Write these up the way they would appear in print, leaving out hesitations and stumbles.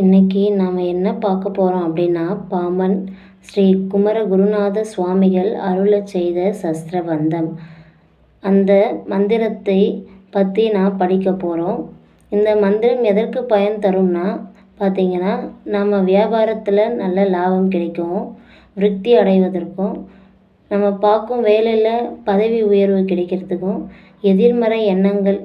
இன்னைக்கு நாம் என்ன பார்க்க போகிறோம் அப்படின்னா, பாம்பன் ஸ்ரீ குமர குருநாத சுவாமிகள் அருளச் செய்த சஸ்திரபந்தம். அந்த மந்திரத்தை பற்றி நான் படிக்க போகிறோம். இந்த மந்திரம் எதற்கு பயன் தரும்னா பார்த்திங்கன்னா, நம்ம வியாபாரத்தில் நல்ல லாபம் கிடைக்கும், விருத்தி அடைவதற்கும், நம்ம பார்க்கும் வேலையில் பதவி உயர்வு கிடைக்கிறதுக்கும், எதிர்மறை எண்ணங்கள்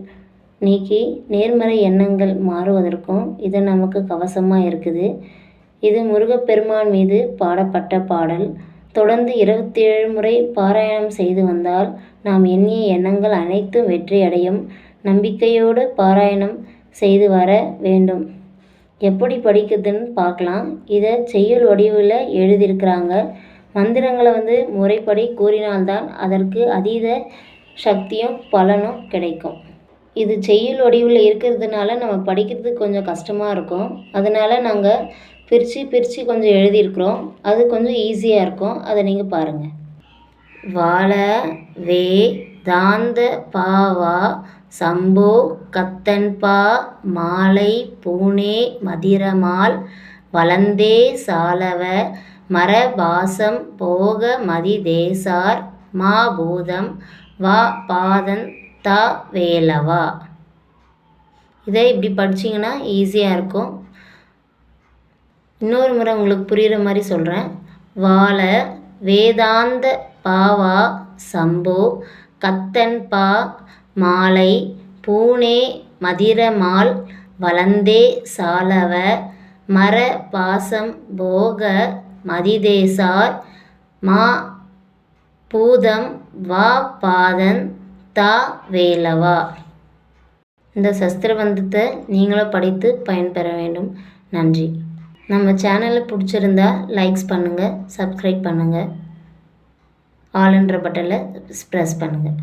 நீக்கி நேர்மறை எண்ணங்கள் மாறுவதற்கும் இது நமக்கு கவசமாக இருக்குது. இது முருகப்பெருமான் மீது பாடப்பட்ட பாடல். தொடர்ந்து 27 முறை பாராயணம் செய்து வந்தால் நாம் எண்ணிய எண்ணங்கள் அனைத்தும் வெற்றி அடையும். நம்பிக்கையோடு பாராயணம் செய்து வர வேண்டும். எப்படி படிக்கிறதுன்னு பார்க்கலாம். இதை செய்யுள் வடிவில் எழுதியிருக்கிறாங்க. மந்திரங்களை முறைப்படி கூறினால்தான் அதற்கு அதீத சக்தியும் பலனும் கிடைக்கும். இது செய்யுள் வடிவில் இருக்கிறதுனால நம்ம படிக்கிறதுக்கு கொஞ்சம் கஷ்டமாக இருக்கும். அதனால் நாங்கள் பிரித்து கொஞ்சம் எழுதியிருக்கிறோம். அது கொஞ்சம் ஈஸியாக இருக்கும். அதை நீங்கள் பாருங்கள். வாழ வே தாந்த பாவா சம்போ கத்தன்பா மாலை பூனே மதிரமால் வளந்தே சாலவ மரபாசம் போக மதி தேசார் மா பூதம் வா பாதன் தா வேலவா. இதை இப்படி படிச்சிங்கன்னா ஈஸியாக இருக்கும். இன்னொரு முறை உங்களுக்கு புரிகிற மாதிரி சொல்கிறேன். வாழ வேதாந்த பாவா சம்போ கத்தன் பா மாலை பூனே மதிரமால் வளந்தே சாலவ மர பாசம் போக மதிதேசார் மா பூதம் வா பாதன் தா வேலவா. இந்த சஸ்திரபந்தத்தை நீங்களும் படித்து பயன்பெற வேண்டும். நன்றி. நம்ம சேனலை பிடிச்சிருந்தா லைக்ஸ் பண்ணுங்கள், சப்ஸ்கிரைப் பண்ணுங்கள், ஆல் என்ற பட்டனில் ப்ரெஸ் பண்ணுங்கள்.